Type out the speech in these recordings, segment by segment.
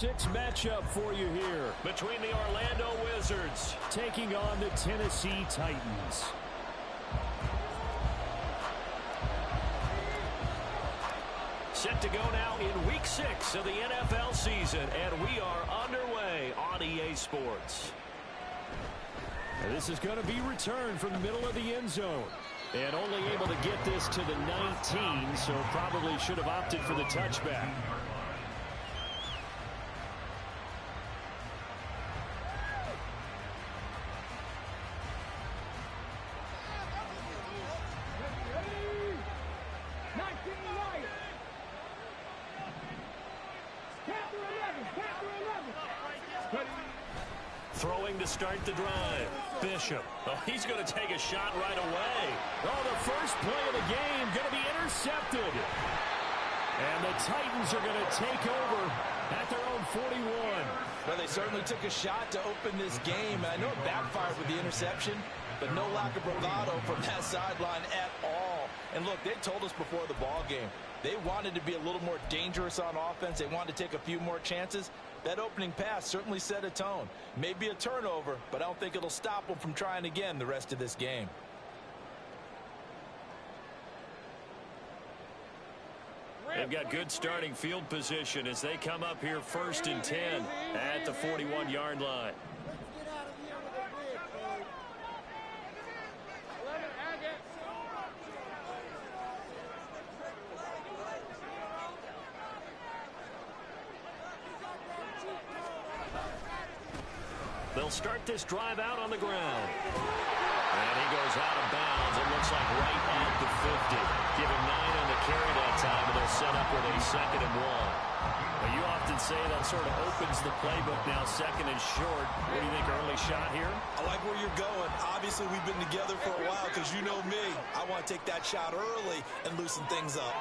6 matchup for you here between the Orlando Wizards taking on the Tennessee Titans. Set to go now in week 6 of the NFL season, and we are underway on EA Sports. And this is going to be returned from the middle of the end zone. And only able to get this to the 19, so probably should have opted for the touchback. Throwing to start the drive. Bishop. Oh, he's going to take a shot right away. Oh, the first play of the game going to be intercepted. And the Titans are going to take over at their own 41. Well, they certainly took a shot to open this game. I know it backfired with the interception, but no lack of bravado from that sideline at all. And look, they told us before the ball game, they wanted to be a little more dangerous on offense. They wanted to take a few more chances. That opening pass certainly set a tone. Maybe a turnover, but I don't think it'll stop them from trying again the rest of this game. They've got good starting field position as they come up here 1st and 10 at the 41-yard line. They'll start this drive out on the ground. And he goes out of bounds. It looks like right at the 50. Give him 9 on the carry that time, and they'll set up with a 2nd and 1. Well, you often say that sort of opens the playbook now, 2nd and short. What do you think, early shot here? I like where you're going. Obviously, we've been together for a while because you know me. I want to take that shot early and loosen things up.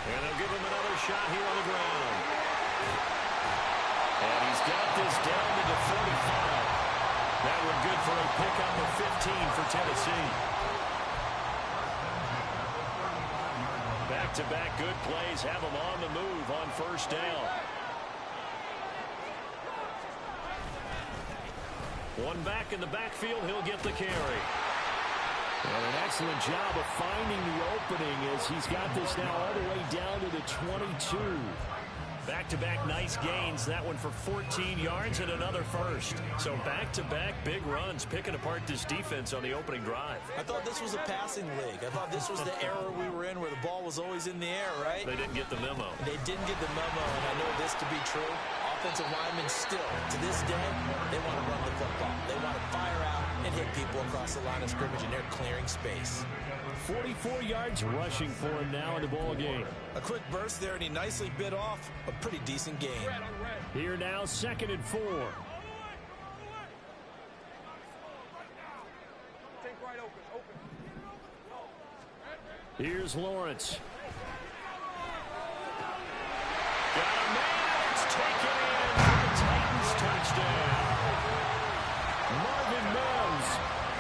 And they'll give him another shot here on the ground. And he's got this down to the 45. That one good for a pickup of 15 for Tennessee. Back-to-back good plays have them on the move on 1st down. One back in the backfield, he'll get the carry. And an excellent job of finding the opening as he's got this now all the way down to the 22. Back-to-back nice gains. That one for 14 yards and another first. So back-to-back big runs, picking apart this defense on the opening drive. I thought this was a passing league. I thought this was the era we were in where the ball was always in the air, right? They didn't get the memo. They didn't get the memo, and I know this to be true. Offensive linemen still, to this day, they want to run the football. They want to fire out and hit people across the line of scrimmage, and they're clearing space. 44 yards rushing for him now in the ball game. A quick burst there, and he nicely bit off a pretty decent gain. Here now, 2nd and 4. Here's Lawrence. Got a man. It's taken in for the Titans touchdown. Marvin Mims,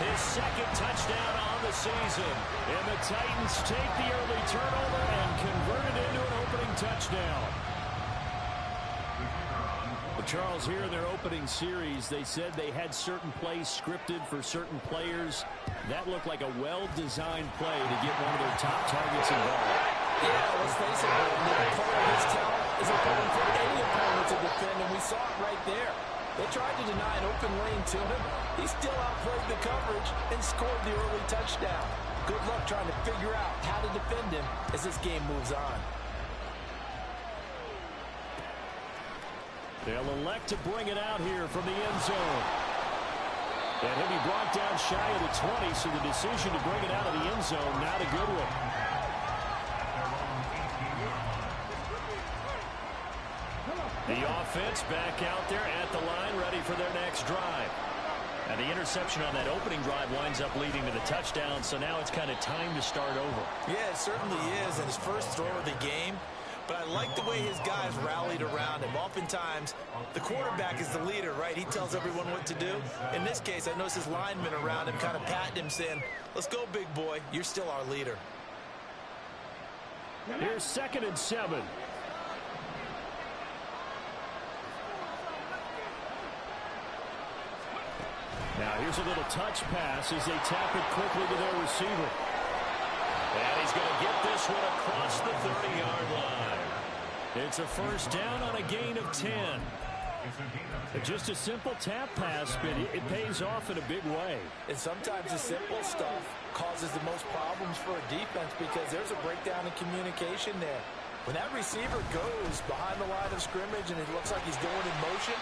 his 2nd touchdown on the season. And the Titans take the early turnover and convert it into an opening touchdown. But Charles, here in their opening series, they said they had certain plays scripted for certain players. That looked like a well-designed play to get one of their top targets involved. Yeah, let's face it, part of his talent is allowing for any opponent to defend, and we saw it right there. They tried to deny an open lane to him. He still outplayed the coverage and scored the early touchdown. Good luck trying to figure out how to defend him as this game moves on. They'll elect to bring it out here from the end zone. And he'll be brought down shy of the 20, so the decision to bring it out of the end zone, not a good one. The offense back out there at the line, ready for their next drive. And the interception on that opening drive winds up leading to the touchdown, so now it's kind of time to start over. Yeah, it certainly is, and his first throw of the game. But I like the way his guys rallied around him. Oftentimes, the quarterback is the leader, right? He tells everyone what to do. In this case, I noticed his linemen around him kind of patting him, saying, let's go, big boy. You're still our leader. Here's 2nd and 7. Here's a little touch pass as they tap it quickly to their receiver. And he's going to get this one across the 30-yard line. It's a first down on a gain of 10. Just a simple tap pass, but it pays off in a big way. And sometimes the simple stuff causes the most problems for a defense because there's a breakdown in communication there. When that receiver goes behind the line of scrimmage and it looks like he's going in motion,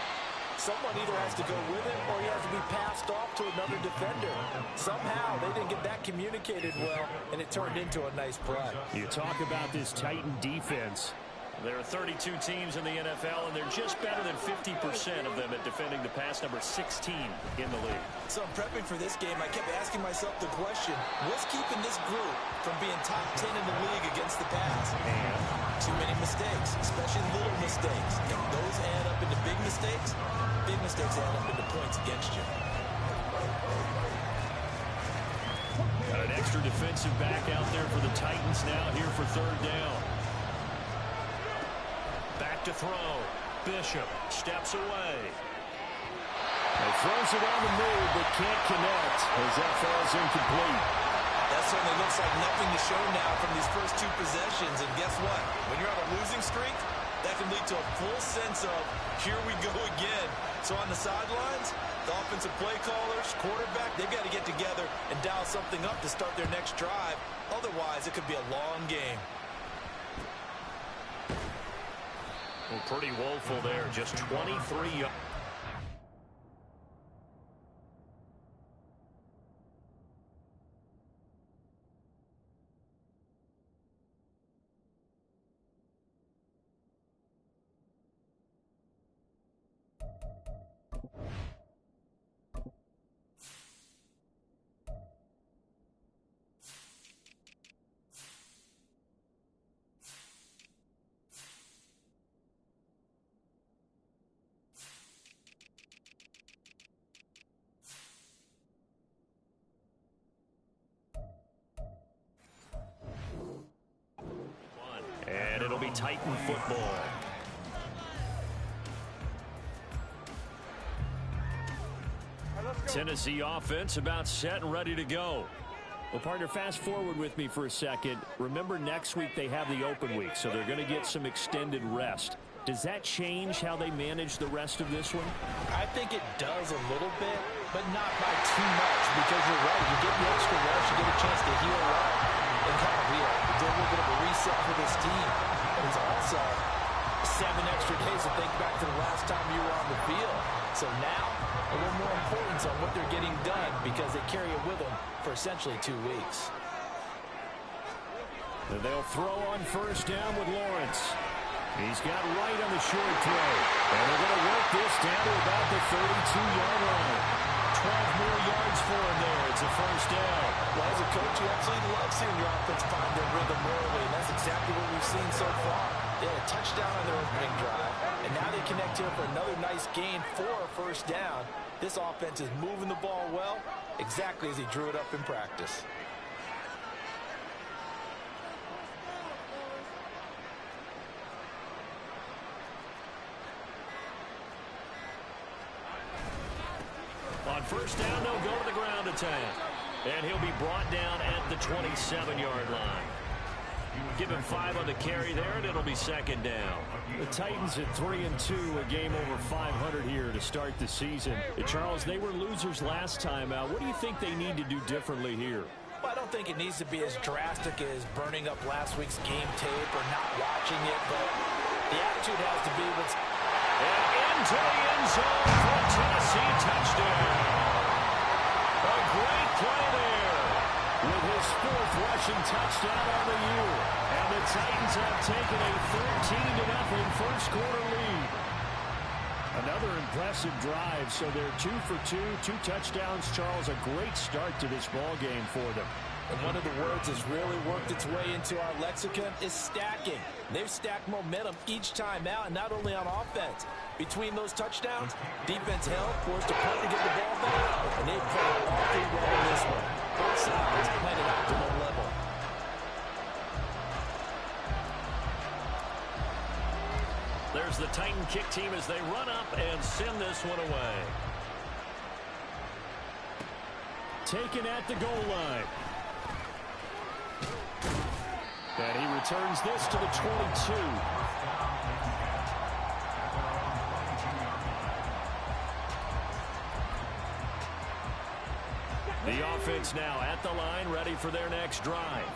someone either has to go with him or he has to be passed off to another defender. Somehow they didn't get that communicated well, and it turned into a nice play. You talk about this Titan defense. There are 32 teams in the NFL, and they're just better than 50% of them at defending the pass, number 16 in the league. So in prepping for this game, I kept asking myself the question, what's keeping this group from being top 10 in the league against the pass? And too many mistakes, especially little mistakes. And those add up into big mistakes. Big mistakes add up into points against you. Got an extra defensive back out there for the Titans now here for third down. back to throw. Bishop steps away. He throws it on the move, but can't connect as that falls incomplete. That certainly looks like nothing to show now from these first two possessions. And guess what? When you're on a losing streak, that can lead to a full sense of, here we go again. So on the sidelines, the offensive play callers, quarterback, they've got to get together and dial something up to start their next drive. Otherwise, it could be a long game. Well, pretty woeful there. Just 23 yards. And it'll be Titan football. Tennessee offense about set and ready to go. Well, partner, fast forward with me for a second. Remember, next week they have the open week, so they're going to get some extended rest. Does that change how they manage the rest of this one? I think it does a little bit, but not by too much, because you're right. You get the extra rest, you get a chance to heal up and kind of do a little bit of a reset for this team. But it's also 7 extra days to think back to the last time you were on the field. So now, a little more importance on what they're getting done because they carry it with them for essentially 2 weeks. And they'll throw on first down with Lawrence. He's got right on the short throw. And they're going to work this down to about the 32-yard line. 12 more yards for him there. It's a first down. Well, as a coach, you absolutely love seeing your offense find their rhythm early, and that's exactly what we've seen so far. They had a touchdown on their opening drive, and now they connect here for another nice gain for a first down. This offense is moving the ball well, exactly as he drew it up in practice. On first down, they'll go to the ground attack. And he'll be brought down at the 27-yard line. Give him 5 on the carry there, and it'll be second down. The Titans at 3-2, a game over 500 here to start the season. Charles, they were losers last time out. What do you think they need to do differently here? Well, I don't think it needs to be as drastic as burning up last week's game tape or not watching it, but the attitude has to be what's... And into the end zone for a Tennessee touchdown. A great play there. With his 4th rushing touchdown on the year. And the Titans have taken a 13-0 first quarter lead. Another impressive drive, so they're 2 for 2, 2 touchdowns. Charles, a great start to this ball game for them. And one of the words that's really worked its way into our lexicon is stacking. They've stacked momentum each time out, and not only on offense. Between those touchdowns, defense held, forced a punt to get the ball back, and they've played awfully well in this one. Both sides playing at optimal level. There's the Titan kick team as they run up and send this one away. taken at the goal line. And he returns this to the 22. The offense now at the line, ready for their next drive.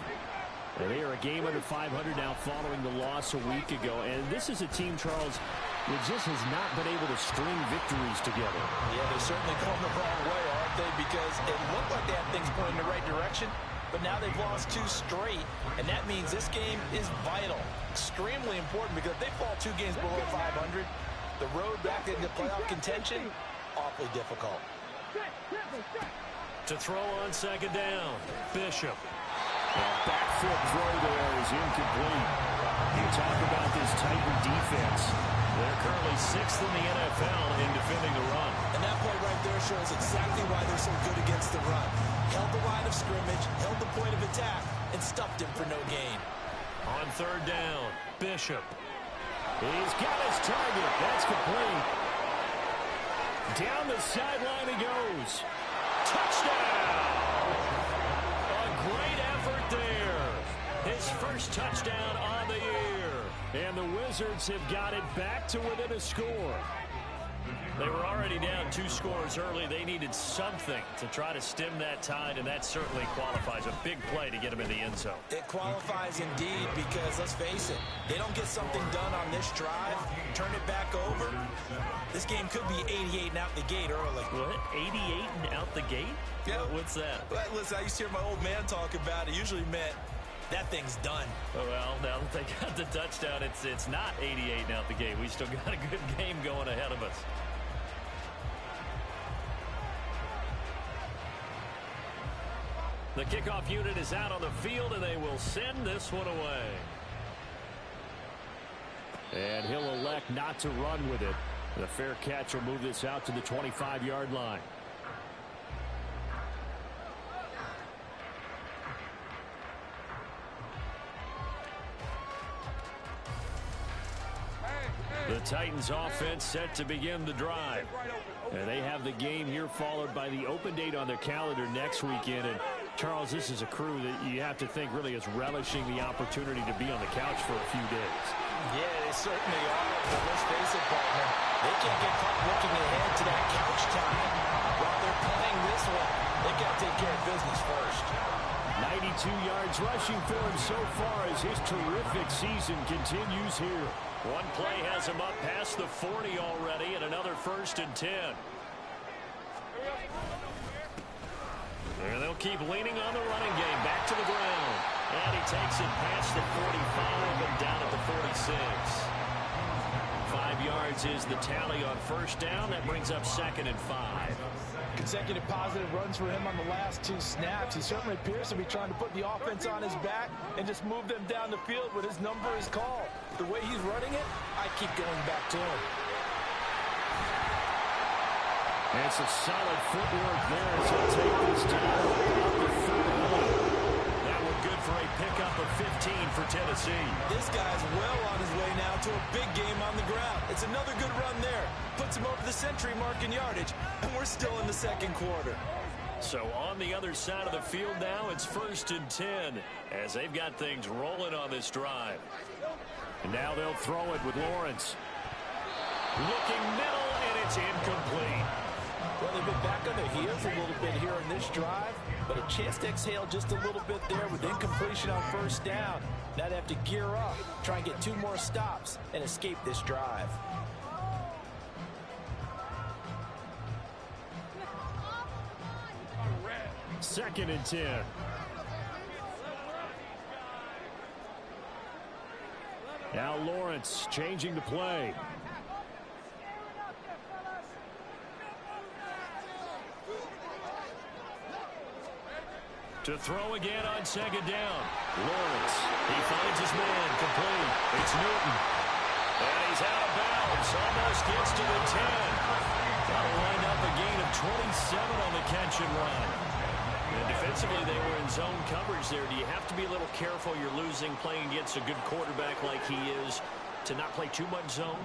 And they are a game under 500 now following the loss a week ago. And this is a team, Charles, that just has not been able to string victories together. Yeah, they're certainly going the wrong way, aren't they? Because it looked like they had things going in the right direction, but now they've lost 2 straight, and that means this game is vital, extremely important, because if they fall 2 games below 500, the road back into playoff contention, awfully difficult. To throw on second down, Bishop. Back foot throw there is incomplete. You talk about this Titan defense. They're currently 6th in the NFL in defending the run. And that play right there shows exactly why they're so good against the run. Held the line of scrimmage, held the point of attack, and stuffed him for no gain. On third down, Bishop. He's got his target. That's complete. Down the sideline he goes. Touchdown! A great effort there. His first touchdown on the year. And the Wizards have got it back to within a score. They were already down 2 scores early. They needed something to try to stem that tide, and that certainly qualifies. A big play to get them in the end zone. It qualifies indeed because, let's face it, they don't get something done on this drive, turn it back over, this game could be 88 and out the gate early. What? 88 and out the gate? Yeah. What's that? Well, listen, I used to hear my old man talk about it. Usually meant that thing's done. Well, now that they got the touchdown, it's not 88 and out the gate. We still got a good game going ahead of us. The kickoff unit is out on the field, and they will send this one away. And he'll elect not to run with it. The fair catch will move this out to the 25-yard line. The Titans offense set to begin the drive. And they have the game here followed by the open date on their calendar next weekend. And Charles, this is a crew that you have to think really is relishing the opportunity to be on the couch for a few days. Yeah, they certainly are. But let's face it, partner, they can't get caught looking ahead to that couch time while they're playing this one. They got to take care of business first. 92 yards rushing for him so far as his terrific season continues here. One play has him up past the 40 already, and another 1st and 10. And they'll keep leaning on the running game. Back to the ground. And he takes it past the 45 and down at the 46. 5 yards is the tally on 1st down. That brings up 2nd and 5. Consecutive positive runs for him on the last 2 snaps. He certainly appears to be trying to put the offense on his back and just move them down the field when his number is called. The way he's running it, I keep going back to him. And it's a solid footwork there as he'll take this down up the 41. That one good for a pickup of 15 for Tennessee. This guy's well on his way now to a big game on the ground. It's another good run there. Puts him over the century mark in yardage, and we're still in the 2nd quarter. So on the other side of the field now, it's 1st and 10 as they've got things rolling on this drive. And now they'll throw it with Lawrence. Looking middle, and it's incomplete. Well, they've been back on their heels a little bit here in this drive, but a chance to exhale just a little bit there with incompletion on 1st down. Now they have to gear up, try and get 2 more stops, and escape this drive. Second and 10. Now Lawrence changing the play. To throw again on 2nd down. Lawrence, he finds his man, complete. It's Newton. And he's out of bounds, almost gets to the 10. That'll wind up a gain of 27 on the catch and run. And defensively, they were in zone coverage there. Do you have to be a little careful? You're losing, playing against a good quarterback like he is, to not play too much zone?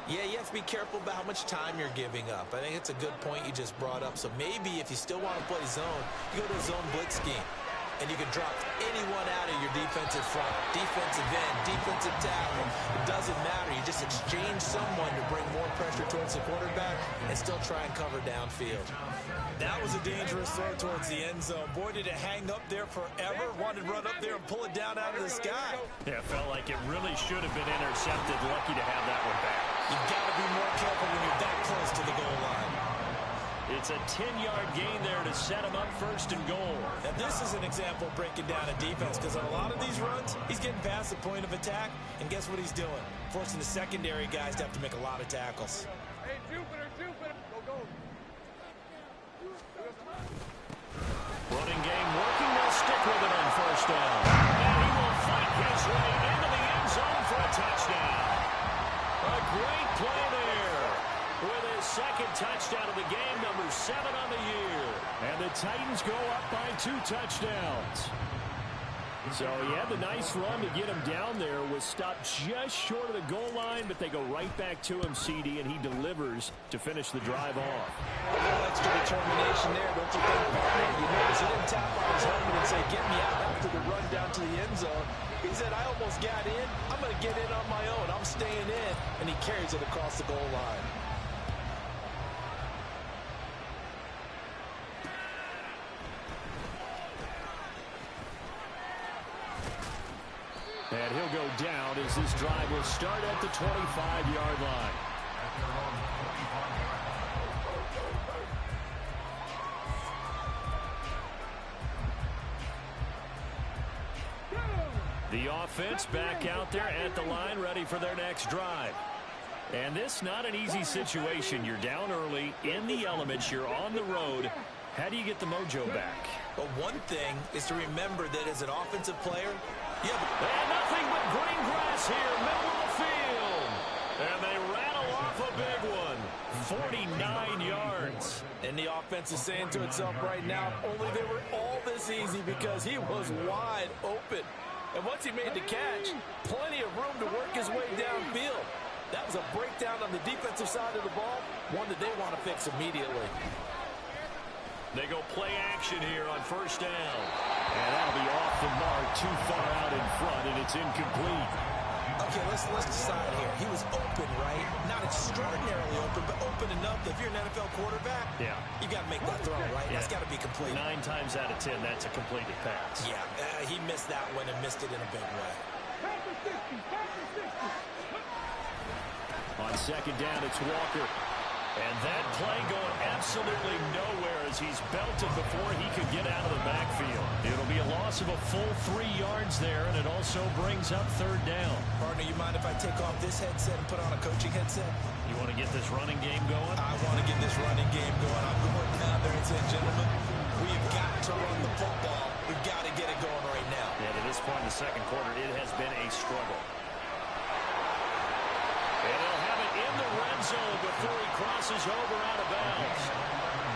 Yeah, you have to be careful about how much time you're giving up. I think it's a good point you just brought up. So maybe if you still want to play zone, you go to a zone blitz scheme. And you can drop anyone out of your defensive front. Defensive end, defensive tackle. It doesn't matter. You just exchange someone to bring more pressure towards the quarterback and still try and cover downfield. That was a dangerous throw towards the end zone. Boy, did it hang up there forever. Wanted to run up there and pull it down out of the sky. Yeah, it felt like it really should have been intercepted. Lucky to have that one back. You've got to be more careful when you're that close to the goal line. It's a 10-yard gain there to set him up first and goal. Now, this is an example of breaking down a defense because on a lot of these runs, he's getting past the point of attack, and guess what he's doing? Forcing the secondary guys to have to make a lot of tackles. Hey, Jupiter, go. Running game working. They'll stick with it on first down. And he will fight his way into the end zone for a touchdown. A great play there. With his second touchdown of the game, number 7 on the year. And the Titans go up by 2 touchdowns. So he had the nice run to get him down there. Was stopped just short of the goal line, but they go right back to him, CD, and he delivers to finish the drive off. A little extra determination there, don't you think, partner? You notice he didn't tap on his helmet and say, get me out after the run down to the end zone. He said, I almost got in. I'm going to get in on my own. I'm staying in. And he carries it across the goal line. And he'll go down as this drive will start at the 25-yard line. The offense back out there at the line, ready for their next drive. And this not an easy situation. You're down early, in the elements, you're on the road. How do you get the mojo back? But one thing is to remember that as an offensive player, and nothing but green grass here, middle of the field. And they rattle off a big one. 49 yards. And the offense is saying to itself right now, only they were all this easy because he was wide open. And once he made the catch, plenty of room to work his way downfield. That was a breakdown on the defensive side of the ball, one that they want to fix immediately. They go play action here on first down. And that'll be off the mark, too far out in front, and it's incomplete. Okay, let's decide here. He was open, right? Not extraordinarily open, but open enough that if you're an NFL quarterback, you got to make that throw, right? Yeah. That's got to be complete. 9 times out of 10, that's a completed pass. Yeah, he missed that one and missed it in a big way. On second down, it's Walker. And that play going absolutely nowhere as he's belted before he could get out of the backfield. It'll be a loss of a full 3 yards there, and it also brings up third down. Partner, you mind if I take off this headset and put on a coaching headset? You want to get this running game going? I want to get this running game going. I'm going down there and saying, gentlemen, we've got to run the football. We've got to get it going right now. Yeah, to this point in the second quarter, it has been a struggle. And he'll have it in the red zone before he crosses over out of bounds.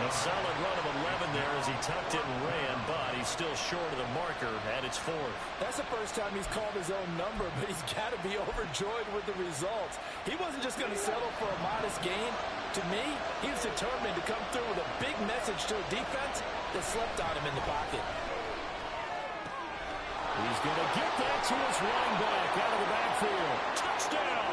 A solid run of 11 there as he tucked it and ran, but he's still short of the marker at its 4th. That's the first time he's called his own number, but he's got to be overjoyed with the results. He wasn't just going to settle for a modest gain. To me, he was determined to come through with a big message to a defense that slept on him in the pocket. He's going to get that to his running back out of the backfield. Touchdown!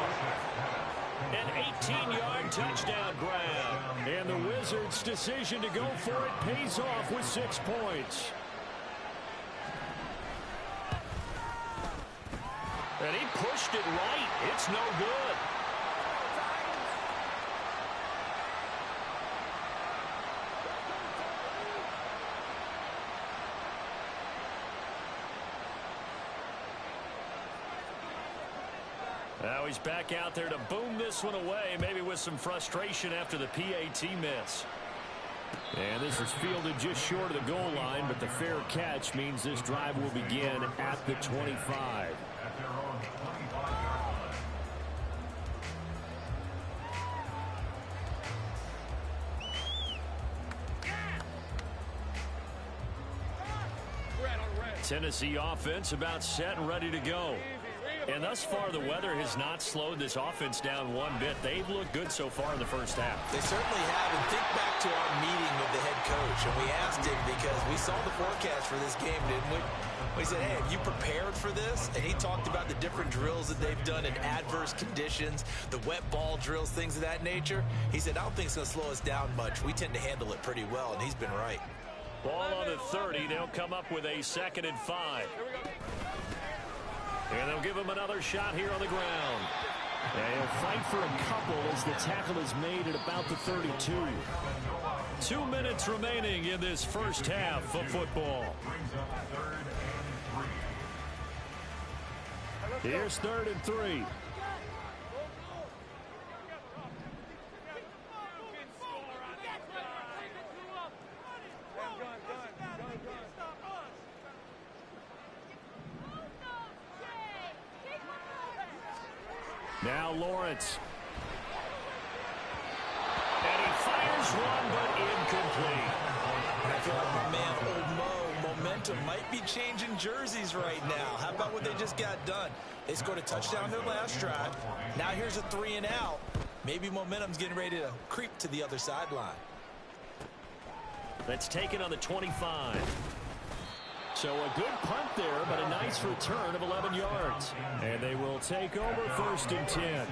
An 18-yard touchdown grab. And the Wizards' decision to go for it pays off with 6 points. And he pushed it right. It's no good. Now he's back out there to boom this one away, maybe with some frustration after the PAT miss. And this is fielded just short of the goal line, but the fair catch means this drive will begin at the 25. Tennessee offense about set and ready to go. And thus far, the weather has not slowed this offense down one bit. They've looked good so far in the first half. They certainly have. And think back to our meeting with the head coach. And we asked him because we saw the forecast for this game, didn't we? We said, hey, have you prepared for this? And he talked about the different drills that they've done in adverse conditions, the wet ball drills, things of that nature. He said, I don't think it's going to slow us down much. We tend to handle it pretty well, and he's been right. Ball on the 30. They'll come up with a 2nd and 5. And they'll give him another shot here on the ground. And he'll fight for a couple as the tackle is made at about the 32. 2 minutes remaining in this first half of football. Here's 3rd and 3. Now Lawrence. And he fires one, but incomplete. I feel like my man, Old Mo, momentum might be changing jerseys right now. How about what they just got done? They scored a touchdown their last drive. Now here's a 3 and out. Maybe momentum's getting ready to creep to the other sideline. That's taken on the 25. So a good punt there, but a nice return of 11 yards. And they will take over 1st and 10.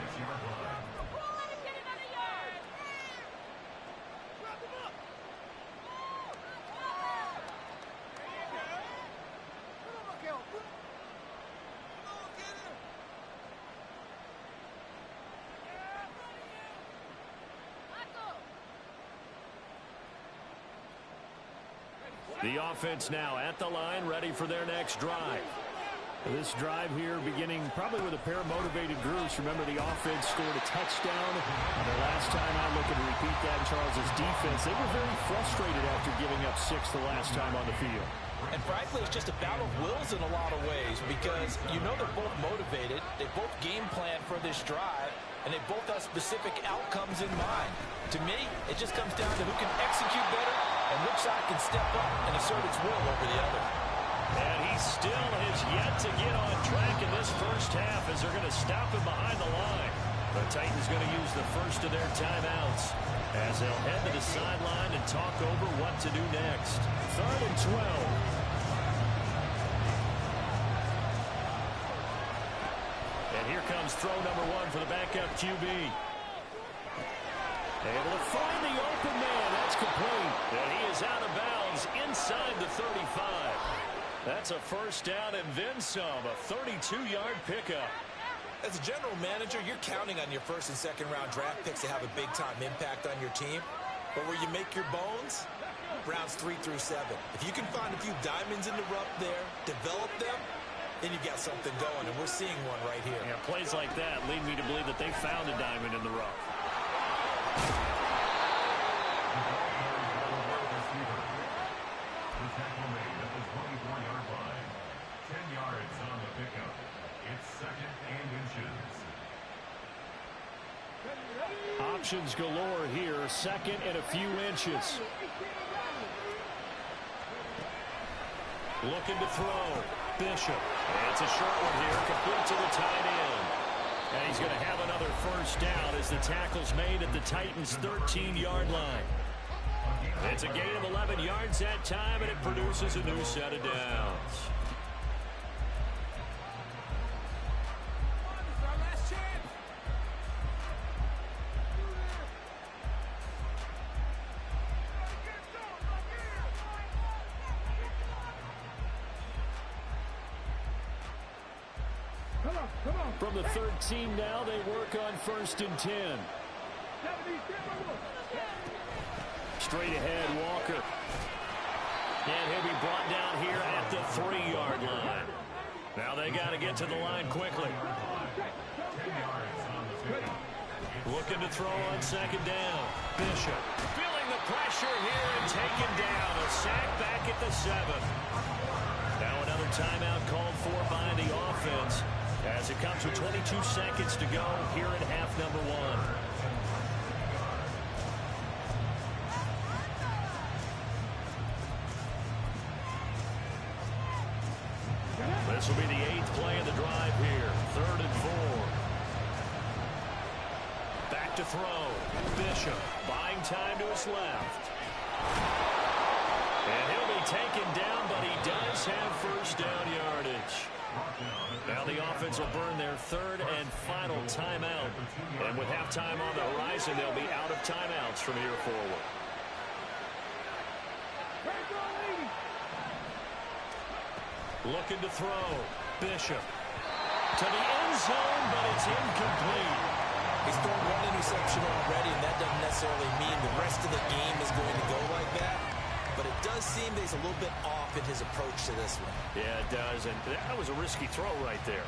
The offense now at the line, ready for their next drive. This drive here beginning probably with a pair of motivated groups. Remember, the offense scored a touchdown. The last time I look and repeat that in Charles' defense, they were very frustrated after giving up 6 the last time on the field. And frankly, it's just a battle of wills in a lot of ways because you know they're both motivated. They both game plan for this drive, and they both have specific outcomes in mind. To me, it just comes down to who can execute better and which side can step up and assert its will over the other. And he still has yet to get on track in this first half as they're going to stop him behind the line. The Titans going to use the first of their timeouts as they'll head to the sideline and talk over what to do next. 3rd and 12. And here comes throw number 1 for the backup QB. Able to find the open man. That's complete. And he is out of bounds inside the 35. That's a first down and then some. A 32-yard pickup. As a general manager, you're counting on your 1st and 2nd round draft picks to have a big-time impact on your team. But where you make your bones, rounds 3 through 7. If you can find a few diamonds in the rough there, develop them, then you've got something going, and we're seeing one right here. Yeah, plays like that lead me to believe that they found a diamond in the rough. Options galore here. 2nd and a few inches. Looking to throw. Bishop. And it's a short one here. Complete to the tight end. And he's going to have another first down as the tackle's made at the Titans' 13-yard line. It's a gain of 11 yards that time, and it produces a new set of downs. From the 13 now, they work on 1st and 10. Straight ahead, Walker. And he'll be brought down here at the 3-yard line. Now they got to get to the line quickly. Looking to throw on 2nd down. Bishop feeling the pressure here and taken down. A sack back at the 7th. Now another timeout called for by the offense as it comes with 22 seconds to go here in half number 1. This will be the 8th play of the drive here. 3rd and 4. Back to throw. Bishop buying time to his left. And he'll be taken down, but he does have first down yardage. Now the offense will burn their 3rd and final timeout. And with halftime on the horizon, they'll be out of timeouts from here forward. Looking to throw. Bishop to the end zone, but it's incomplete. He's thrown one interception already, and that doesn't necessarily mean the rest of the game is going to go like that. But it does seem that he's a little bit off in his approach to this one. Yeah, it does, and that was a risky throw right there.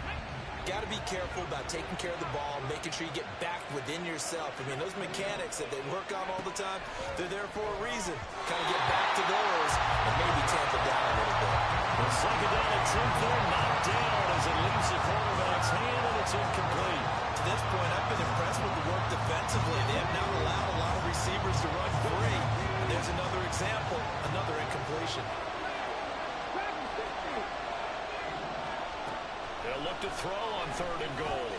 Got to be careful about taking care of the ball, making sure you get back within yourself. I mean, those mechanics that they work on all the time, they're there for a reason. Kind of get back to those and maybe tamp it down a little bit. The second down and 10 knocked down as it leaves the quarterback's hand, and it's incomplete. To this point, I've been impressed with the work defensively. They have not allowed a lot of receivers to run free. And there's another example, another incompletion. They'll look to throw on 3rd and goal.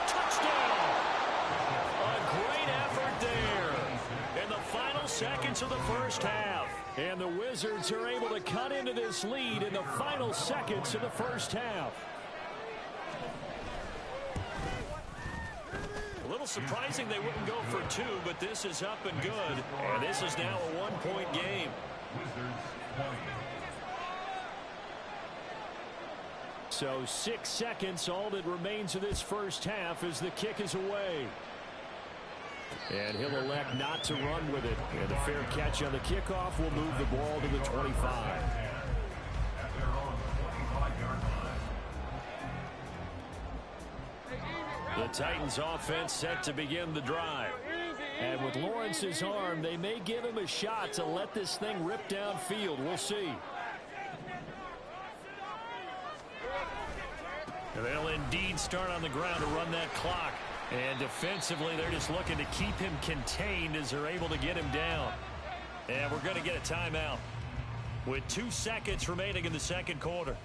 Touchdown! A great effort there in the final seconds of the first half. And the Wizards are able to cut into this lead in the final seconds of the first half. A little surprising they wouldn't go for 2, but this is up and good. And this is now a 1-point game. So 6 seconds, all that remains of this first half as the kick is away. And he'll elect not to run with it. And the fair catch on the kickoff will move the ball to the 25. The Titans offense set to begin the drive. And with Lawrence's arm, they may give him a shot to let this thing rip downfield. We'll see. They'll indeed start on the ground to run that clock. And defensively, they're just looking to keep him contained as they're able to get him down. And we're going to get a timeout with 2 seconds remaining in the second quarter.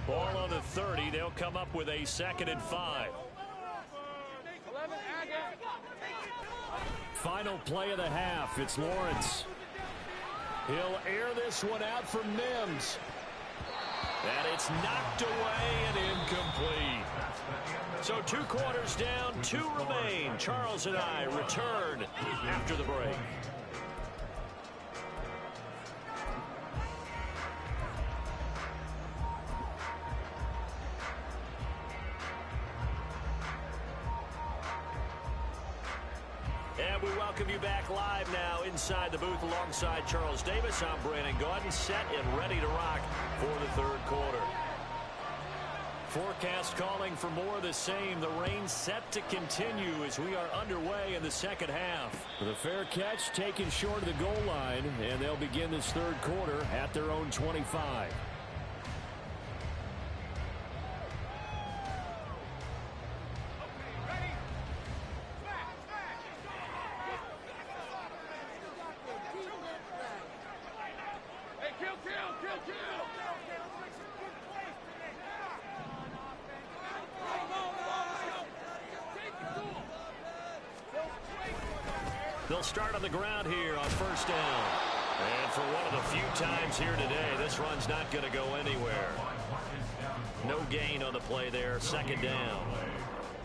Ball on the 30. They'll come up with a 2nd and 5. Final play of the half. It's Lawrence. He'll air this one out from Mims. And it's knocked away and incomplete. So 2 quarters down, 2 remain. Charles and I return after the break. And we welcome you back live now inside the booth alongside Charles Davis. I'm Brandon Gaudin, set and ready to rock for the 3rd quarter. Forecast calling for more of the same. The rain set to continue as we are underway in the second half. The fair catch taken short of the goal line, and they'll begin this 3rd quarter at their own 25. They'll start on the ground here on 1st down. And for one of the few times here today, this run's not going to go anywhere. No gain on the play there, 2nd down.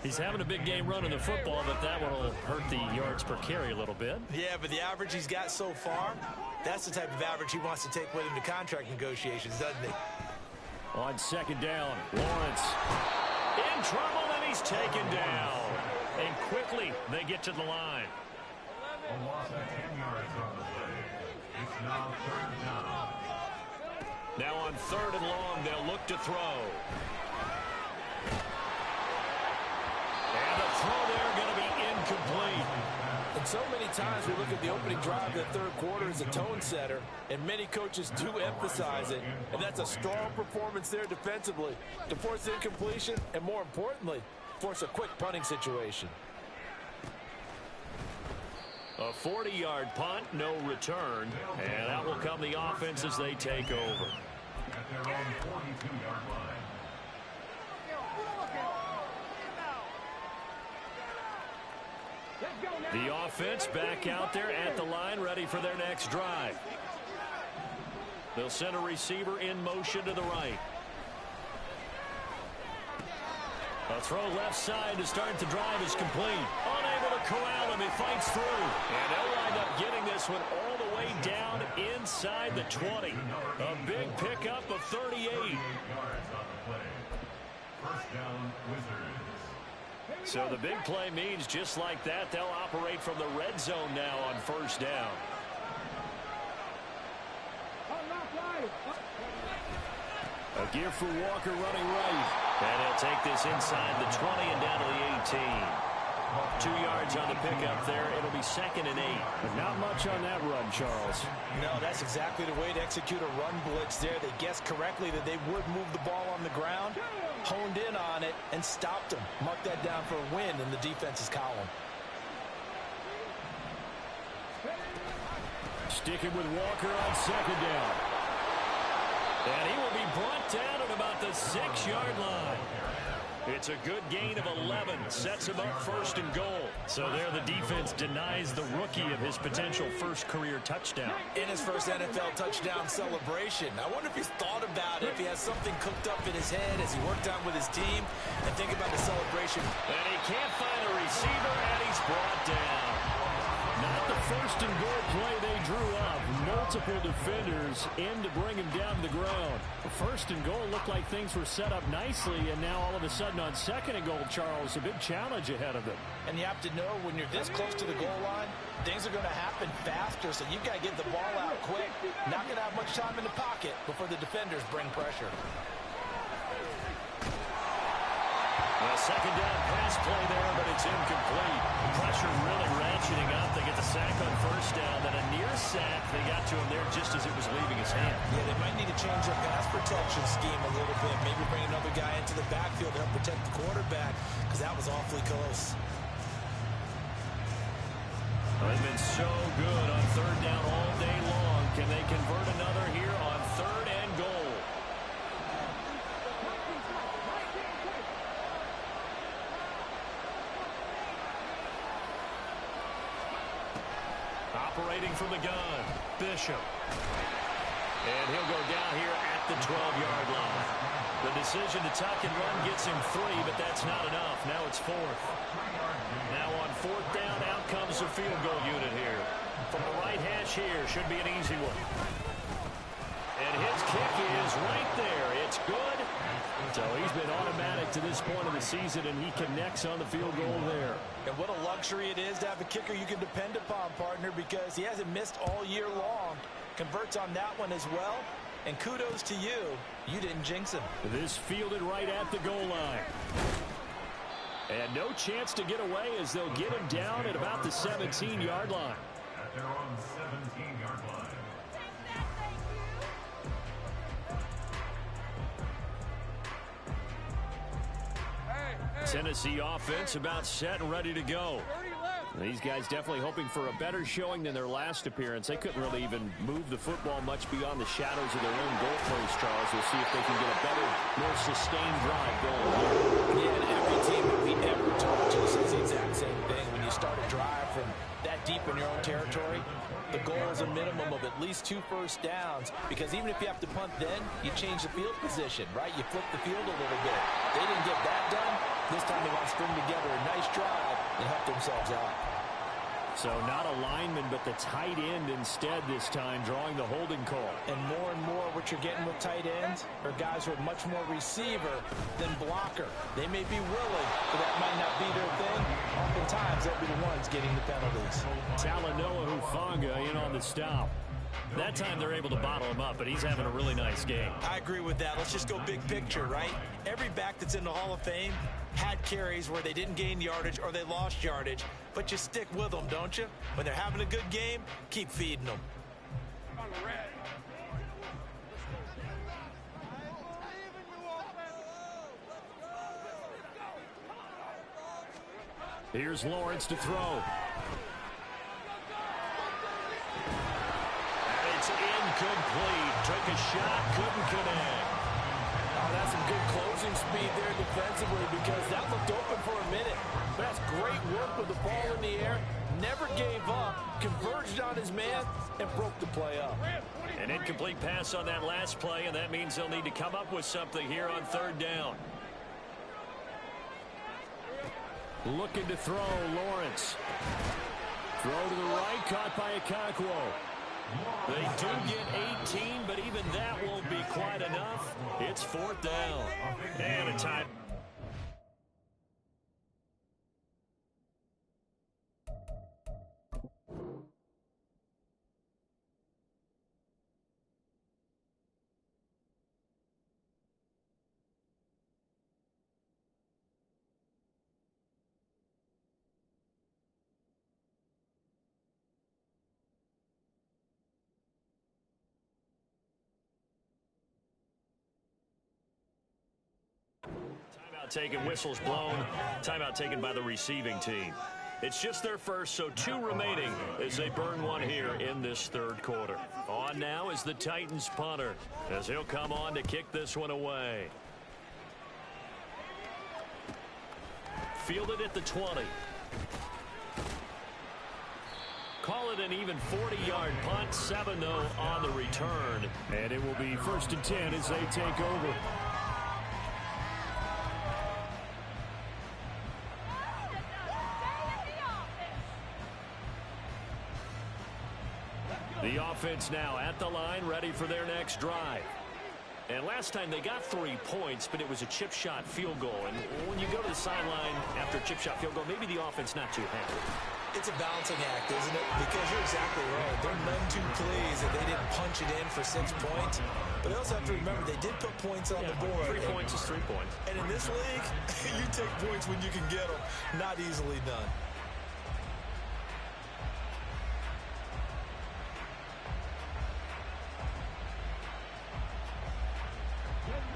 He's having a big game running the football, but that one will hurt the yards per carry a little bit. Yeah, but the average he's got so far, that's the type of average he wants to take with him to contract negotiations, doesn't he? On 2nd down, Lawrence. In trouble, and he's taken down. And quickly, they get to the line. A loss of 10 yards on the play. It's now 3rd down. Now on 3rd and long, they'll look to throw. And the throw there going to be incomplete. And so many times we look at the opening drive of the 3rd quarter as a tone setter, and many coaches do emphasize it, and that's a strong performance there defensively to force incompletion and, more importantly, force a quick punting situation. A 40-yard punt, no return. And out will come the offense as they take over. At their own 42-yard line. The offense back out there at the line, ready for their next drive. They'll send a receiver in motion to the right. A throw left side to start the drive is complete. Unable to corral him. He fights through. And they'll wind up getting this one all the way down inside the 20. A big pickup of 38. 38 yards on the play. First down, Wizards. So the big play means just like that, they'll operate from the red zone now on first down. A give for Walker running right. And he'll take this inside the 20 and down to the 18. 2 yards on the pickup there. It'll be 2nd and 8. But not much on that run, Charles. No, that's exactly the way to execute a run blitz there. They guessed correctly that they would move the ball on the ground, honed in on it, and stopped them. Mark that down for a win in the defense's column. Sticking with Walker on 2nd down. And he will be brought down at about the 6-yard line. It's a good gain of 11. Sets him up 1st and goal. So there the defense denies the rookie of his potential first career touchdown. In his first NFL touchdown celebration. I wonder if he's thought about it, if he has something cooked up in his head as he worked out with his team, and think about the celebration. And he can't find a receiver, and he's brought down. Not the 1st and goal play they drew up. Multiple defenders in to bring him down to the ground. The 1st and goal looked like things were set up nicely, and now all of a sudden on 2nd and goal, Charles, a big challenge ahead of them. And you have to know when you're this close to the goal line, things are going to happen faster, so you've got to get the ball out quick. Not going to have much time in the pocket before the defenders bring pressure. A 2nd down pass play there, but it's incomplete. Pressure really ratcheting up. They get the sack on 1st down, then a near sack. They got to him there just as it was leaving his hand. Yeah, they might need to change their pass protection scheme a little bit. Maybe bring another guy into the backfield to help protect the quarterback, because that was awfully close. They've been so good on 3rd down all day long. Can they convert another here on 3rd and goal? Operating from the gun, Bishop. And he'll go down here at the 12-yard line. The decision to tuck and run gets him 3, but that's not enough. Now it's 4th. Now on 4th down, out comes the field goal unit here. From the right hash here, should be an easy one. And his kick is right there. It's good. So he's been automatic to this point of the season, and he connects on the field goal there. And what a luxury it is to have a kicker you can depend upon, partner, because he hasn't missed all year long. Converts on that one as well. And kudos to you. You didn't jinx him. This fielded right at the goal line. And no chance to get away as they'll get him down at about the 17-yard line. At their own 17-yard line. Tennessee offense about set and ready to go. These guys definitely hoping for a better showing than their last appearance. They couldn't really even move the football much beyond the shadows of their own goalpost, Charles. We'll see if they can get a better, more sustained drive going here. Yeah, and every team that we ever talked to says the exact same thing. When you start a drive from that deep in your own territory, the goal is a minimum of at least 2 first downs, because even if you have to punt then, you change the field position, right? You flip the field a little bit. They didn't get that done. This time they want to string together a nice drive and help themselves out. So not a lineman, but the tight end instead this time, drawing the holding call. And more what you're getting with tight ends are guys who are much more receiver than blocker. They may be willing, but that might not be their thing. Oftentimes, they'll be the ones getting the penalties. Talanoa Hufanga in on the stop. That time they're able to bottle him up, but he's having a really nice game. I agree with that. Let's just go big picture, right? Every back that's in the Hall of Fame had carries where they didn't gain yardage or they lost yardage, but you stick with them, don't you? When they're having a good game, keep feeding them. Here's Lawrence to throw. took a shot, couldn't connect. Oh, that's some good closing speed there defensively because that looked open for a minute. That's great work with the ball in the air. Never gave up, converged on his man, and broke the play up. An incomplete pass on that last play, and that means they'll need to come up with something here on third down. Looking to throw, Lawrence. Throw to the right, caught by Okonkwo. They do get 18, but even that won't be quite enough. It's fourth down. And a time. Timeout taken, whistles blown. Timeout taken by the receiving team. It's just their first, so 2 remaining as they burn one here in this third quarter. On now is the Titans punter as he'll come on to kick this one away. Fielded at the 20. Call it an even 40-yard punt, 7-0 on the return. And it will be 1st and 10 as they take over. The offense now at the line, ready for their next drive. And last time they got 3 points, but it was a chip shot field goal. And when you go to the sideline after a chip shot field goal, maybe the offense not too happy. It's a balancing act, isn't it? Because you're exactly right. They're none too pleased that they didn't punch it in for 6 points. But they also have to remember they did put points on the board. 3 points is 3 points. And in this league, you take points when you can get them. Not easily done.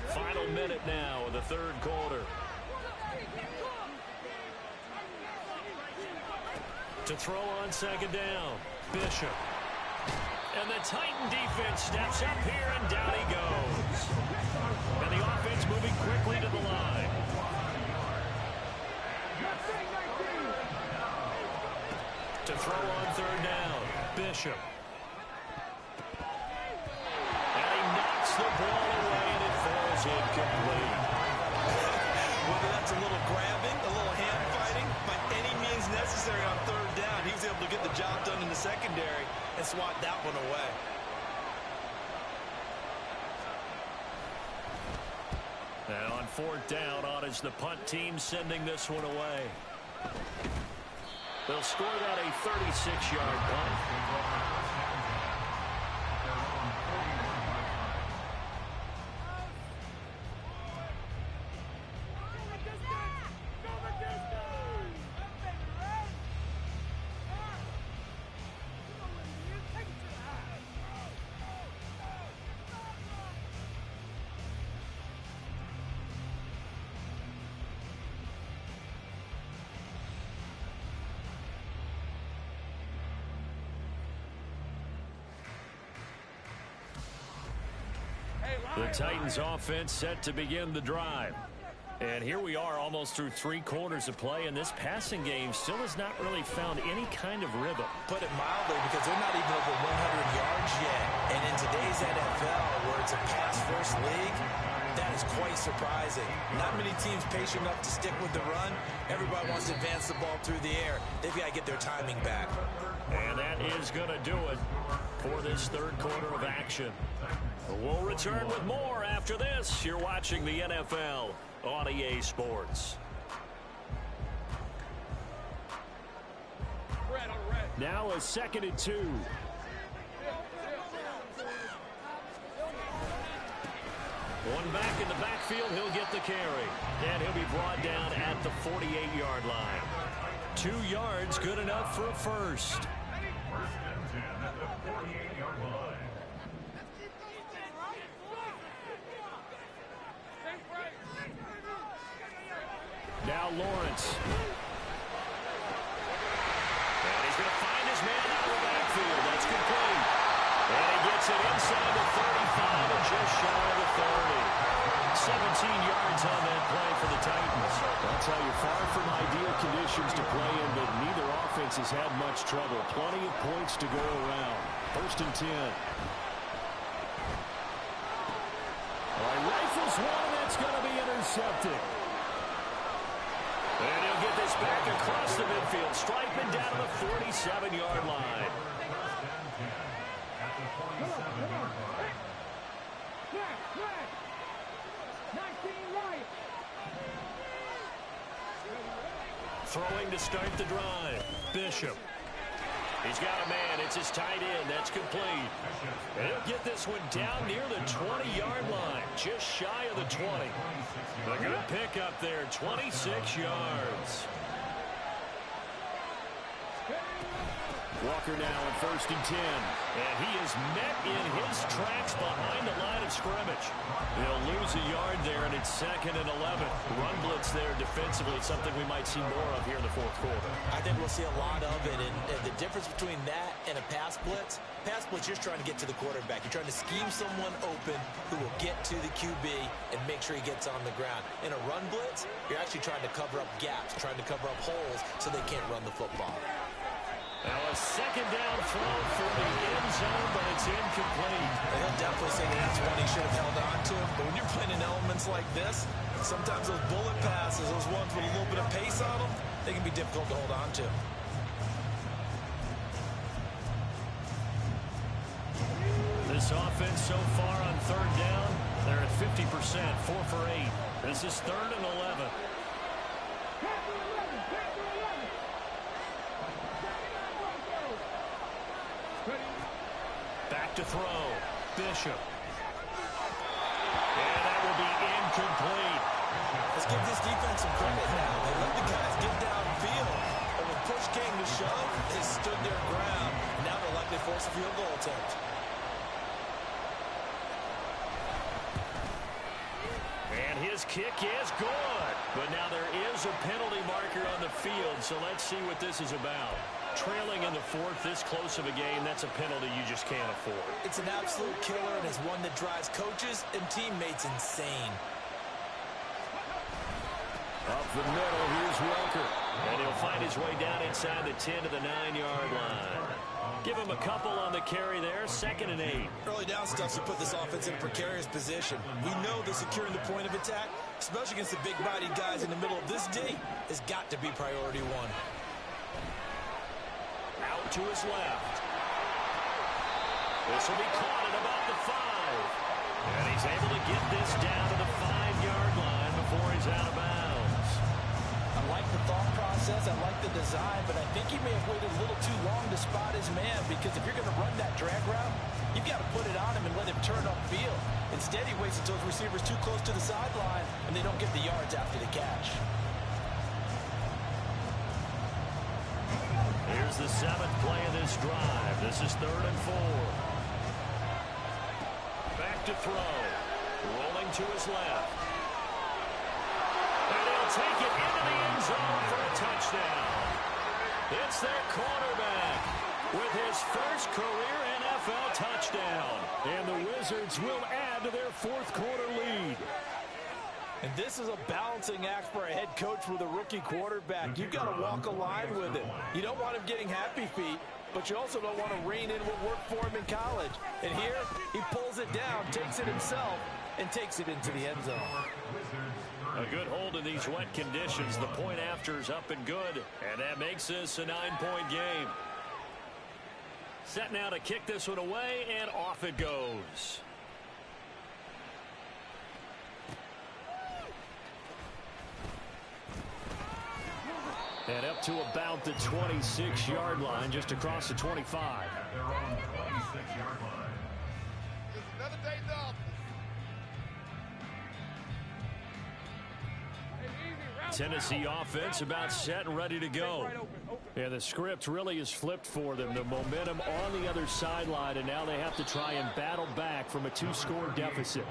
Final minute now of the third quarter. To throw on second down, Bishop. And the Titan defense steps up here, and down he goes. And the offense moving quickly to the line. To throw on third down, Bishop. And he knocks the ball away, and it falls incomplete. Whether that's a little grabbing, a little hand fighting, by any means necessary on third down, he was able to get the job done in the secondary and swat that one away. And on fourth down, on is the punt team sending this one away. They'll score that a 36-yard punt. The Titans offense set to begin the drive. And here we are almost through 3 quarters of play, and this passing game still has not really found any kind of rhythm. Put it mildly, because they're not even over 100 yards yet. And in today's NFL, where it's a pass-first league, that is quite surprising. Not many teams patient enough to stick with the run. Everybody wants to advance the ball through the air. They've got to get their timing back. And that is going to do it for this third quarter of action. We'll return with more after this. You're watching the NFL on EA Sports. Now a 2nd and 2. One back in the backfield, he'll get the carry. And he'll be brought down at the 48-yard line. 2 yards, good enough for a first. 1st and 10 at the 48-yard line. Now Lawrence. And he's going to find his man out of the backfield. That's complete. And he gets gets it inside the 35 and just shy of the 30. 17 yards on that play for the Titans. I'll tell you, far from ideal conditions to play in, but neither offense has had much trouble. Plenty of points to go around. 1st and 10. All right, rifles one, and that's going to be intercepted. And he'll get this back across the midfield, striping down to the 47-yard line. Throwing to start the drive. Bishop. He's got a man. It's his tight end. That's complete. And he'll get this one down near the 20-yard line. Just shy of the 20. A good pick up there. 26 yards. Walker now on 1st and 10. And he is met in his tracks behind the line of scrimmage. They'll lose a yard there, and it's 2nd and 11. Run blitz there defensively, something we might see more of here in the 4th quarter. I think we'll see a lot of it, and the difference between that and a pass blitz, you're trying to get to the quarterback. You're trying to scheme someone open who will get to the QB and make sure he gets on the ground. In a run blitz, you're actually trying to cover up gaps, trying to cover up holes so they can't run the football. Now a 2nd down throw for the end zone, but it's incomplete. He'll definitely say that's one he should have held on to. But when you're playing in elements like this, sometimes those bullet passes, those ones with a little bit of pace on them, they can be difficult to hold on to. This offense so far on 3rd down, they're at 50%, 4 for 8. This is 3rd and 11. Back to throw. Bishop. And that will be incomplete. Let's give this defense some credit now. They let the guys get downfield. And when push came to shove, they stood their ground. Now they're likely to force a field goal attempt. And his kick is good. But now there is a penalty marker on the field, so let's see what this is about. Trailing in the 4th, this close of a game, that's a penalty you just can't afford. It's an absolute killer, and it's one that drives coaches and teammates insane. Up the middle, here's Walker. And he'll find his way down inside the 10 to the 9-yard line. Give him a couple on the carry there, 2nd and 8. Early down stuff should put this offense in a precarious position. We know that securing the point of attack, especially against the big-bodied guys in the middle of this D, has got to be priority one. Out to his left. This will be caught at about the 5. And he's able to get this down to the 5-yard line before he's out of bounds. I like the thought process, I like the design, but I think he may have waited a little too long to spot his man, because if you're going to run that drag route, you've got to put it on him and let him turn upfield. Instead, he waits until his receivers too close to the sideline, and they don't get the yards after the catch. Here's the 7th play of this drive. This is 3rd and 4. Back to throw. Rolling to his left. And he'll take it into the end zone for a touchdown. It's their quarterback with his first career NFL touchdown. And the Wizards will add to their 4th quarter lead. And this is a balancing act for a head coach with a rookie quarterback. You've got to walk a line with it. You don't want him getting happy feet, but you also don't want to rein in what worked for him in college. And here, he pulls it down, takes it himself, and takes it into the end zone. A good hold in these wet conditions. The point after is up and good, and that makes this a 9-point game. Set now to kick this one away, and off it goes. And up to about the 26-yard line, just across the 25. At their own 26-yard line. Another day's off. Tennessee offense about set and ready to go. And the script really is flipped for them. The momentum on the other sideline, and now they have to try and battle back from a 2-score deficit.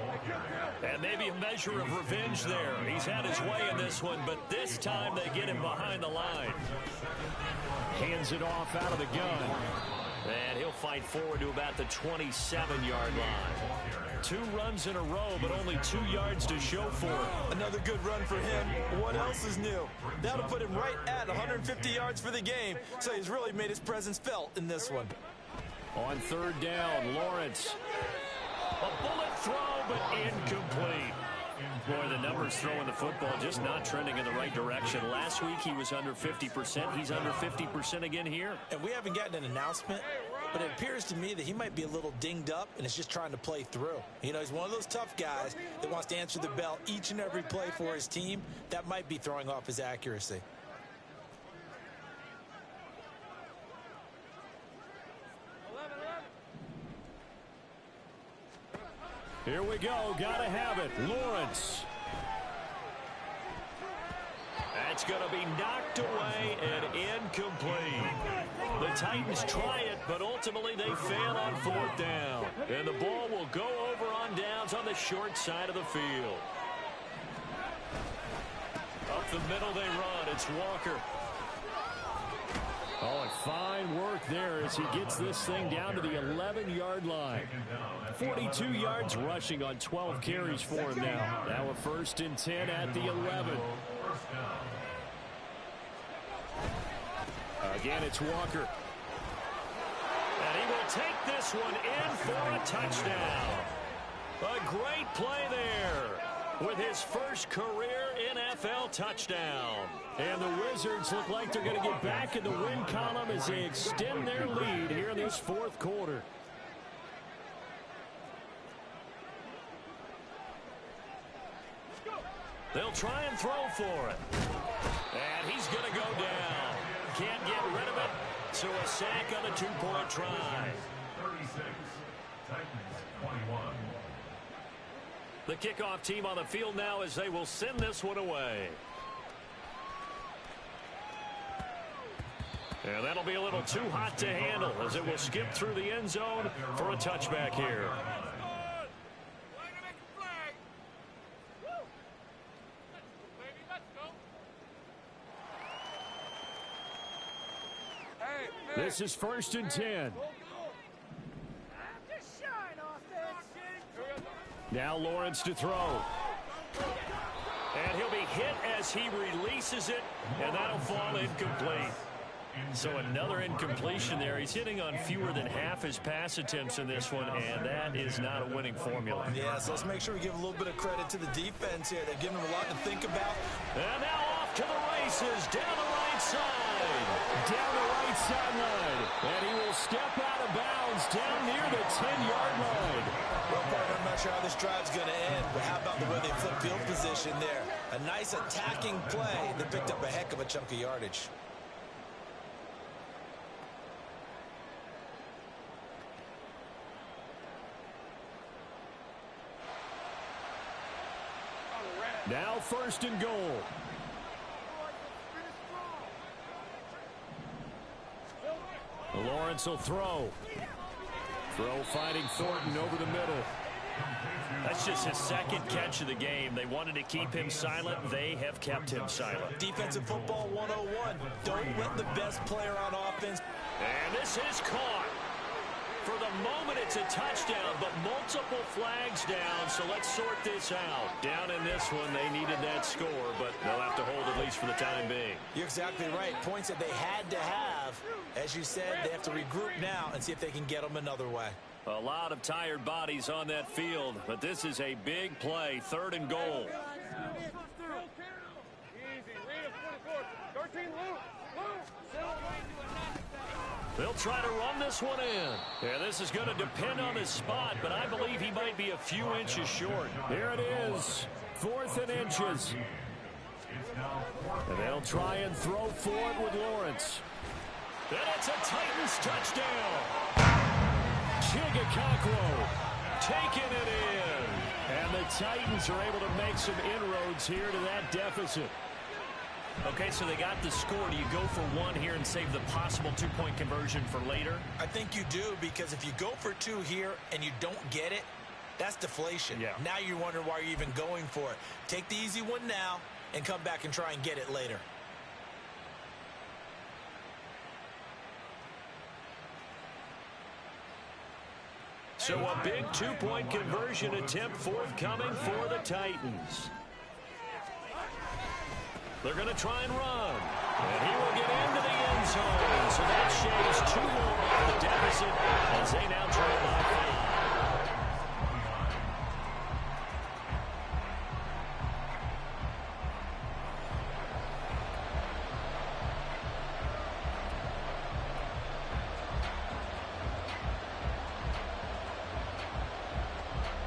And maybe a measure of revenge there. He's had his way in this one, but this time they get him behind the line. Hands it off out of the gun. And he'll fight forward to about the 27-yard line. 2 runs in a row, but only 2 yards to show for it. Another good run for him. What else is new? That'll put him right at 150 yards for the game, so he's really made his presence felt in this one. On 3rd down, Lawrence. A bullet throw, but incomplete. Boy, the numbers throwing the football just not trending in the right direction. Last week he was under 50%. He's under 50% again here. And we haven't gotten an announcement, but it appears to me that he might be a little dinged up and is just trying to play through. You know, he's one of those tough guys that wants to answer the bell each and every play for his team. That might be throwing off his accuracy. Here we go. Gotta have it. Lawrence. That's going to be knocked away and incomplete. The Titans try it, but ultimately they fail on 4th down. And the ball will go over on downs on the short side of the field. Up the middle they run. It's Walker. Oh, and fine work there as he gets this thing down to the 11-yard line. 42 yards rushing on 12 carries for him now. Now a 1st and 10 at the 11. Again, it's Walker. And he will take this one in for a touchdown. A great play there with his first career NFL touchdown. And the Wizards look like they're going to get back in the win column as they extend their lead here in this 4th quarter. They'll try and throw for it. And he's going to go down. Can't get rid of it. So a sack on a 2-point try. 36, Titans 21. The kickoff team on the field now as they will send this one away. And that'll be a little too hot to handle as it will skip through the end zone for a touchback here. This is 1st and 10. Now Lawrence to throw. And he'll be hit as he releases it, and that'll fall incomplete. So another incompletion there. He's hitting on fewer than half his pass attempts in this one, and that is not a winning formula. Yeah, so let's make sure we give a little bit of credit to the defense here. They've given him a lot to think about. And now off to the races, down the right side. Down the right sideline. And he will step out of bounds down near the 10-yard line. Well, partner, I'm not sure how this drive's going to end, but how about the way they flip field position there? A nice attacking play that picked up a heck of a chunk of yardage. Now 1st and goal. Lawrence will throw. Throw finding Thornton over the middle. That's just his 2nd catch of the game. They wanted to keep him silent. They have kept him silent. Defensive football 101. Don't let the best player on offense. And this is caught. For the moment, it's a touchdown, but multiple flags down, so let's sort this out. Down in this one, they needed that score, but they'll have to hold at least for the time being. You're exactly right. Points that they had to have. As you said, they have to regroup now and see if they can get them another way. A lot of tired bodies on that field, but this is a big play, 3rd and goal. They'll try to run this one in. Yeah, this is going to depend on his spot, but I believe he might be a few inches short. Here it is, 4th and inches. And they'll try and throw for it with Lawrence. And it's a Titans touchdown. Chigakakwo taking it in. And the Titans are able to make some inroads here to that deficit. Okay, so they got the score. Do you go for one here and save the possible 2-point conversion for later? I think you do, because if you go for 2 here and you don't get it, that's deflation. Yeah. Now you wonder why you're even going for it. Take the easy one now and come back and try and get it later. So a big two-point conversion attempt forthcoming for the Titans. They're going to try and run. And he will get into the end zone. So that shaves 2 more off the deficit as they now trail by 5.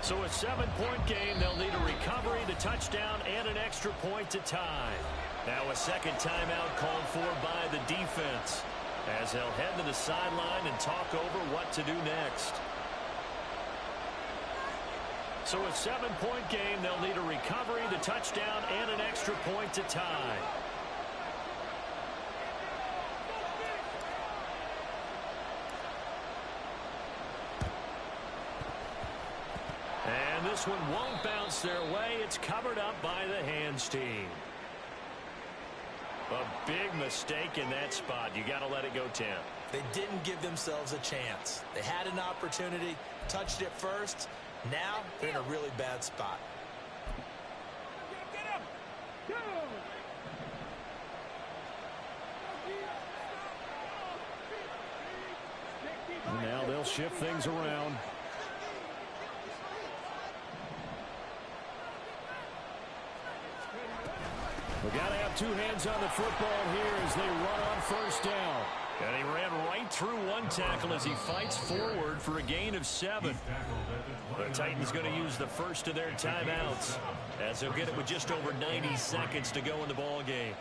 So a 7-point game. They'll need a recovery, the touchdown, and an extra point to tie. Now a second timeout called for by the defense as they'll head to the sideline and talk over what to do next. So a 7-point game. They'll need a recovery, the touchdown, and an extra point to tie. And this one won't bounce their way. It's covered up by the hands team. A big mistake in that spot. You got to let it go 10. They didn't give themselves a chance. They had an opportunity, touched it first. Now they're in a really bad spot. Now they'll shift things around. We've got to have 2 hands on the football here as they run on first down. And he ran right through one tackle as he fights forward for a gain of 7. The Titans going to use the first of their timeouts as they'll get it with just over 90 seconds to go in the ball game.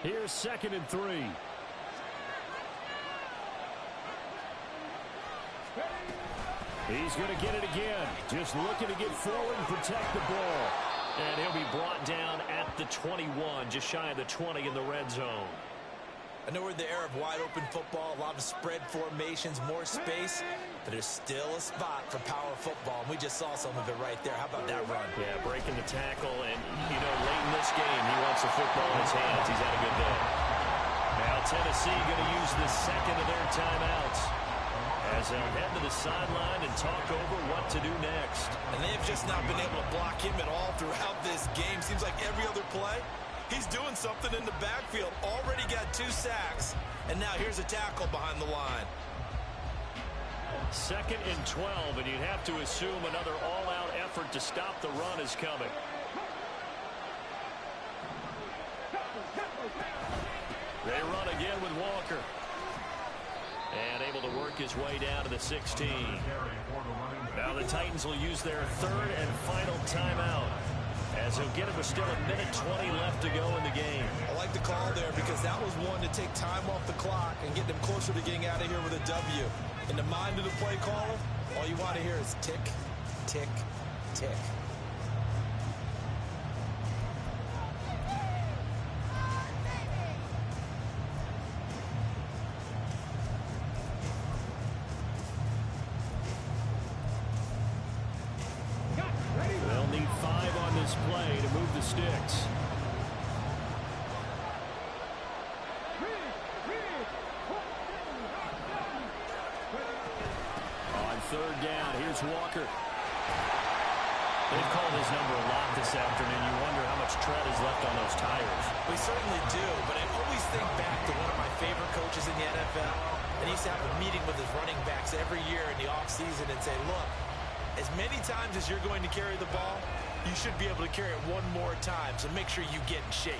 Here's 2nd and 3. He's going to get it again. Just looking to get forward and protect the ball. And he'll be brought down at the 21, just shy of the 20 in the red zone. I know we're in the era of wide-open football, a lot of spread formations, more space, but there's still a spot for power football, and we just saw some of it right there. How about that run? Yeah, breaking the tackle, and, you know, late in this game, he wants the football in his hands. He's had a good day. Now Tennessee going to use the second of their timeouts as they'll head to the sideline and talk over what to do next. And they've just not been able to block him at all throughout this game. Seems like every other play, he's doing something in the backfield. Already got 2 sacks, and now here's a tackle behind the line. 2nd and 12, and you'd have to assume another all-out effort to stop the run is coming. They run again with Walker. And able to work his way down to the 16. Now the Titans will use their 3rd and final timeout as he'll get it with still 1:20 left to go in the game. I like the call there because that was one to take time off the clock and get them closer to getting out of here with a W. In the mind of the play caller, all you want to hear is tick, tick, tick. Play to move the sticks. On 3rd down, here's Walker. They've called his number a lot this afternoon. You wonder how much tread is left on those tires. We certainly do, but I always think back to one of my favorite coaches in the NFL. And he used to have a meeting with his running backs every year in the offseason and say, look, as many times as you're going to carry the ball, you should be able to carry it one more time, so make sure you get in shape.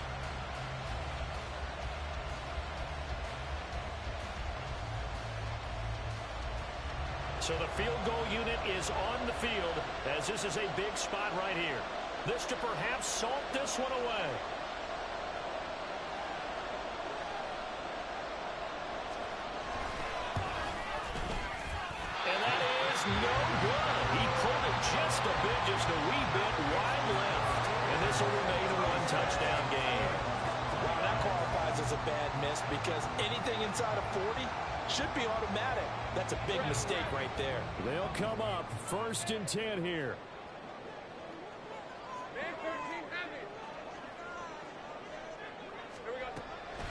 So the field goal unit is on the field as this is a big spot right here. This to perhaps salt this one away. And that is no good. He pulled it just a bit, just a wee bit wide left. And this will remain a 1-touchdown game. Well, that qualifies as a bad miss because anything inside of 40 should be automatic. That's a big mistake right there. They'll come up 1st and 10 here.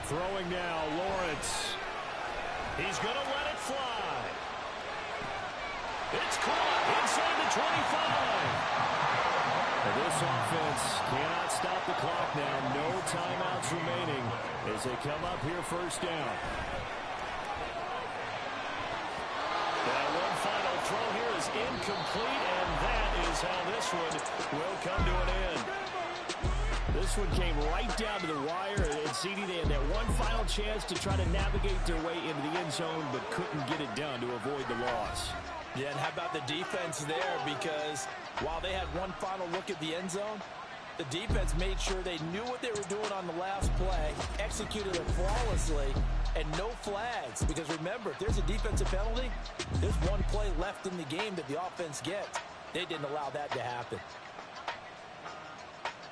Throwing now, Lawrence. He's going to let it fly. It's caught inside the 25. And this offense cannot stop the clock now. No timeouts remaining as they come up here first down. That one final throw here is incomplete, and that is how this one will come to an end. This one came right down to the wire, and CD, they had that one final chance to try to navigate their way into the end zone, but couldn't get it done to avoid the loss. Yeah, and how about the defense there? Because while they had one final look at the end zone, the defense made sure they knew what they were doing on the last play, executed it flawlessly, and no flags. Because remember, if there's a defensive penalty, there's one play left in the game that the offense gets. They didn't allow that to happen.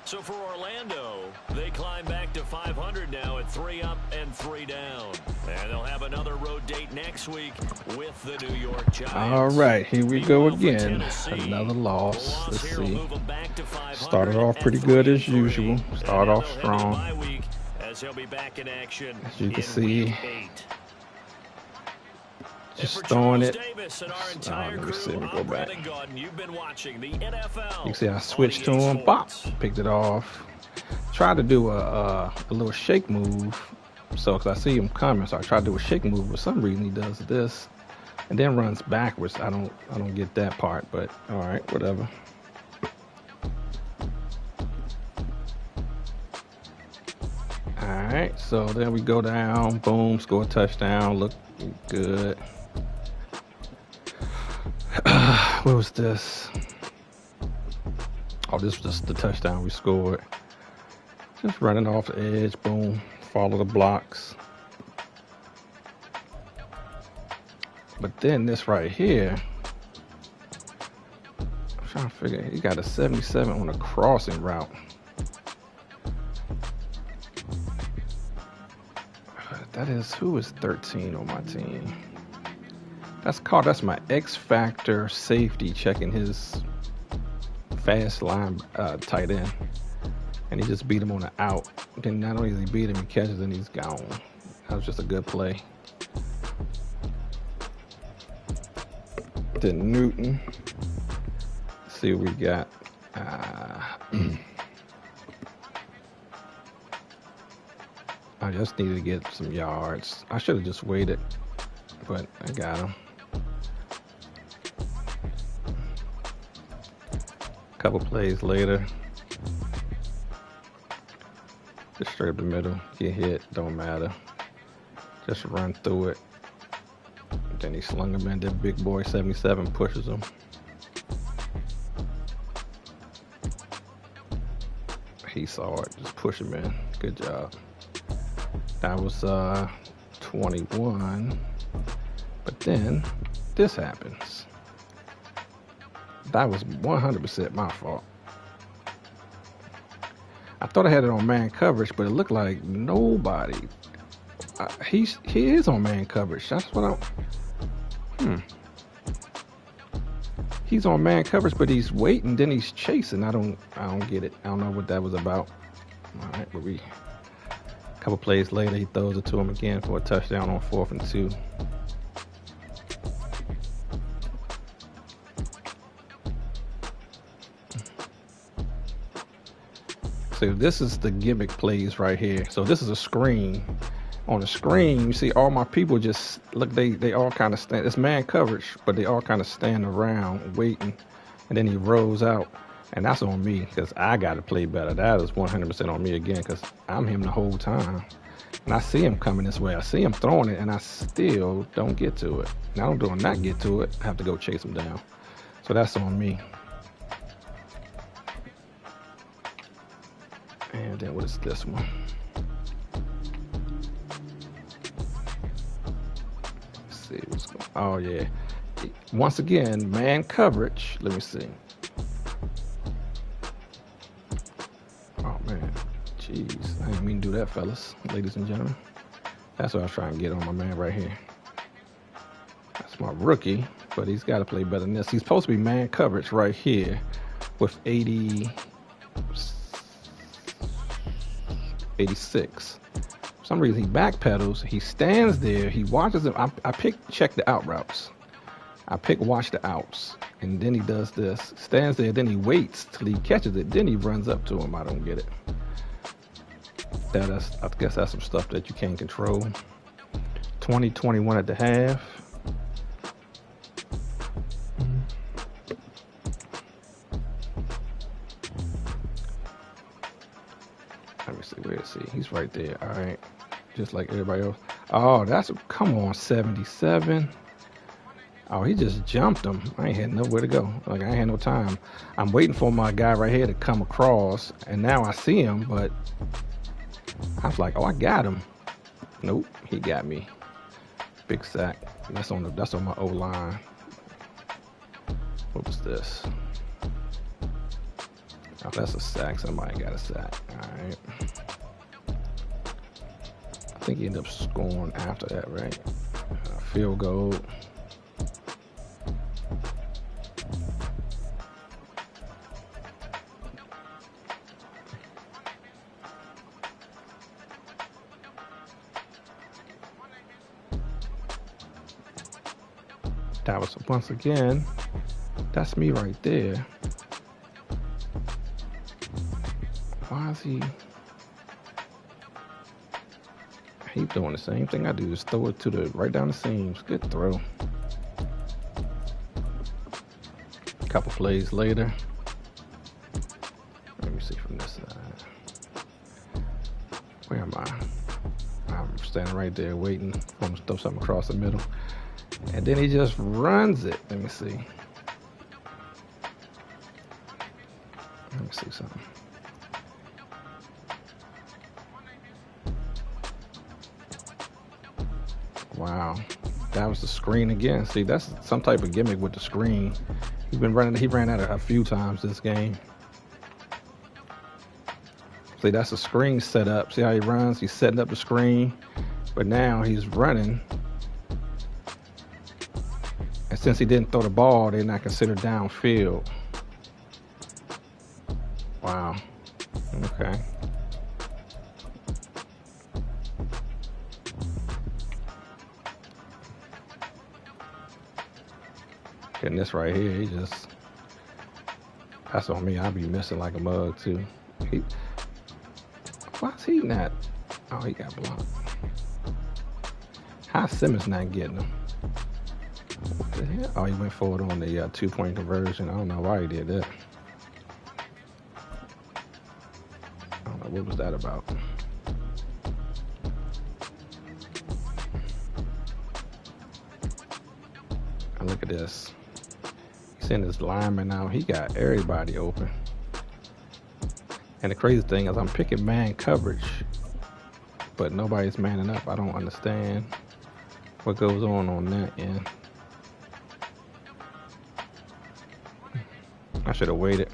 So for Orlando, they climb back to 500 now at 3 up and 3 down. And they'll have another road date next week with the New York Giants. All right, here we go again. Another loss. Let's see. Started off pretty good as usual. Started off strong. As he'll be back in action. As you can see. Just throwing it. Let me see. Let me go back. You can see I switched to him. Bop. Picked it off. Tried to do a little shake move. So, because I see him coming, so I tried to do a shake move. For some reason, he does this and then runs backwards. I don't get that part, but all right, whatever. All right, so then we go down. Boom, score a touchdown. Look good. What was this? Oh, this was just the touchdown we scored. Just running off the edge, boom, follow the blocks. But then this right here, I'm trying to figure, he got a 77 on a crossing route. Who is 13 on my team? That's my X Factor safety checking his fast line tight end. And he just beat him on the out. Then not only does he beat him, he catches and he's gone. That was just a good play. Then Newton. Let's see what we got. I just needed to get some yards. I should have just waited, but I got him. A couple plays later. Just straight up the middle, get hit, don't matter. Just run through it. Then he slung him in. That big boy 77 pushes him. He saw it, just push him in. Good job. That was 21. But then this happens. That was 100% my fault. I thought I had it on man coverage, but it looked like nobody. He is on man coverage. That's what He's on man coverage, but he's waiting. Then he's chasing. I don't get it. I don't know what that was about. All right, but a couple plays later, he throws it to him again for a touchdown on 4th and 2. So this is the gimmick plays right here. So this is a screen. On the screen, you see all my people just look. They all kind of stand. It's man coverage, but they all kind of stand around waiting, and then he rolls out, and that's on me because I got to play better. That is 100% on me again because I'm him the whole time, and I see him coming this way. I see him throwing it, and I still don't get to it. And I don't not get to it. I have to go chase him down. So that's on me. And then what is this one? Let's see what's going on. Oh, yeah. Once again, man coverage. Let me see. Oh, man. Jeez. I didn't mean to do that, fellas, ladies and gentlemen. That's what I was trying to get on my man right here. That's my rookie, but he's got to play better than this. He's supposed to be man coverage right here with 86. some reason he backpedals. He stands there. He watches him. I check the out routes. Watch the outs. And then he does this. Stands there. Then he waits till he catches it. Then he runs up to him. I don't get it. I guess that's some stuff that you can't control. 20-21 at the half. Let me see, where is he? He's right there. All right, just like everybody else. Oh, come on, 77. Oh, he just jumped him. I ain't had nowhere to go. Like, I ain't had no time. I'm waiting for my guy right here to come across, and now I see him, but I was like, oh, I got him. Nope, he got me. Big sack. That's on my O-line. What was this? Oh, that's a sack. Somebody got a sack. All right. I think he ended up scoring after that, right? Field goal. That was, once again, that's me right there. Why is he doing the same thing I do? Just throw it to right down the seams. Good throw. A couple plays later. Let me see from this side. Where am I? I'm standing right there waiting for him to throw something across the middle. And then he just runs it. Let me see. Let me see something. Wow. That was the screen again. See, that's some type of gimmick with the screen. He ran out a few times this game. See, that's the screen set up. See how he runs? He's setting up the screen. But now he's running. And since he didn't throw the ball, they're not considered downfield. Wow. Okay. Getting this right here, that's on me. I'll be missing like a mug too. Why's he not? Oh, he got blocked. How Simmons not getting him? What the hell? Oh, he went forward on the 2-point conversion. I don't know why he did that. I don't know, what was that about? And look at this. He's sending his lineman out. He got everybody open. And the crazy thing is I'm picking man coverage, but nobody's manning up. I don't understand what goes on that end. I should have waited.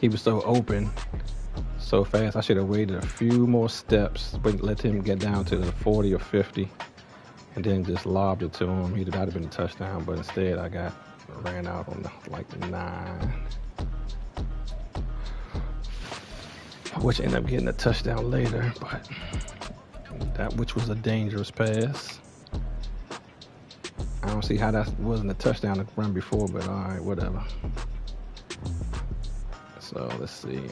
He was so open, so fast. I should have waited a few more steps, but let him get down to the 40 or 50, and then just lobbed it to him. That'd have been a touchdown, but instead I ran out on like 9, which ended up getting a touchdown later, but which was a dangerous pass. I don't see how that wasn't a touchdown to run before, but all right, whatever. So let's see.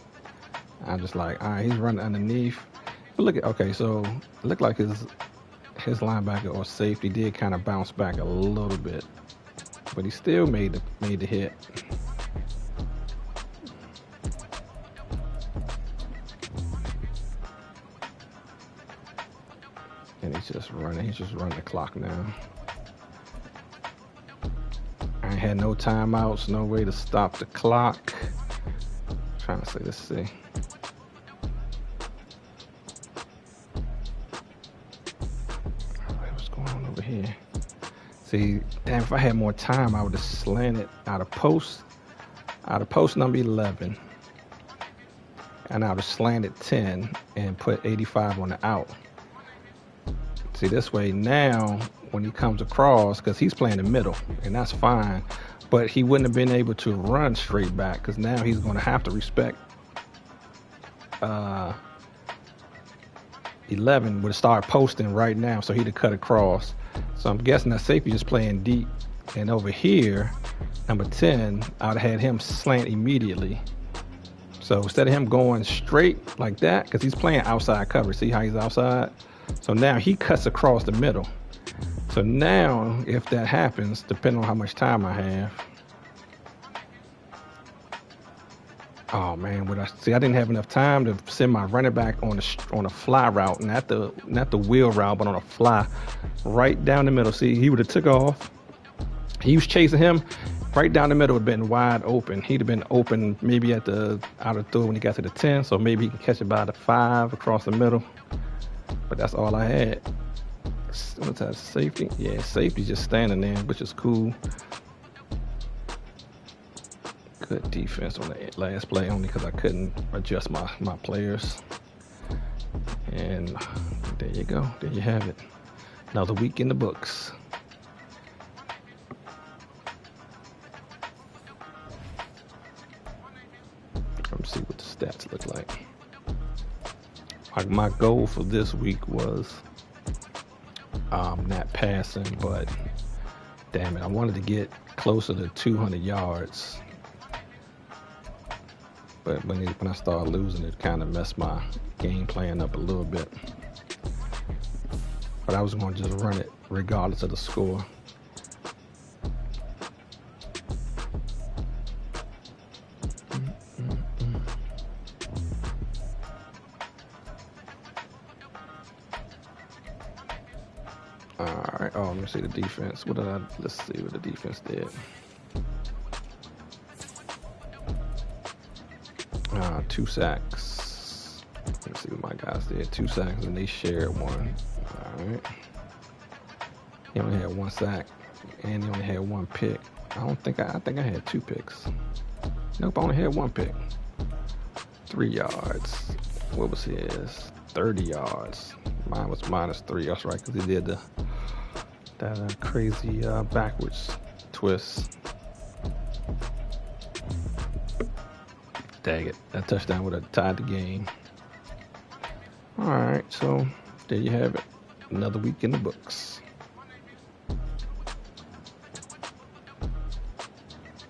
I'm just like, all right, he's running underneath. But look at, okay, so it looked like his linebacker or safety did kind of bounce back a little bit, but he still made the hit. And he's just running the clock now. I had no timeouts, no way to stop the clock. I'm trying to say, let's see. What's going on over here? See, damn, if I had more time, I would have slanted out of post number 11. And I would have slanted 10 and put 85 on the out. See, this way now, when he comes across, because he's playing the middle, and that's fine, but he wouldn't have been able to run straight back, because now he's going to have to respect 11 would have started posting right now, so he'd have cut across. So I'm guessing that safety just playing deep. And over here, number 10, I would have had him slant immediately. So instead of him going straight like that, because he's playing outside coverage, see how he's outside? So now he cuts across the middle. So now, if that happens, depending on how much time I have, oh man, I didn't have enough time to send my running back on a fly route, not the wheel route, but on a fly, right down the middle. See, he would have took off. He was chasing him. Right down the middle would have been wide open. He'd have been open maybe out of throw when he got to the 10, so maybe he can catch it by the 5 across the middle. But that's all I had. What's that, safety? Yeah, safety just standing there, which is cool. Good defense on the last play, only because I couldn't adjust my players. And there you go. There you have it. Another week in the books. Let's see what the stats look like. My goal for this week was not passing, but damn it, I wanted to get closer to 200 yards. But when I started losing, it kind of messed my game plan up a little bit. But I was going to just run it regardless of the score. Alright, let me see the defense. Let's see what the defense did. 2 sacks. Let's see what my guys did. 2 sacks and they shared 1. Alright. He only had 1 sack and he only had 1 pick. I think I had 2 picks. Nope, I only had 1 pick. 3 yards. What was his? 30 yards. Mine was -3. That's right, because he did that crazy backwards twist. Dang it. That touchdown would have tied the game. All right, so there you have it. Another week in the books.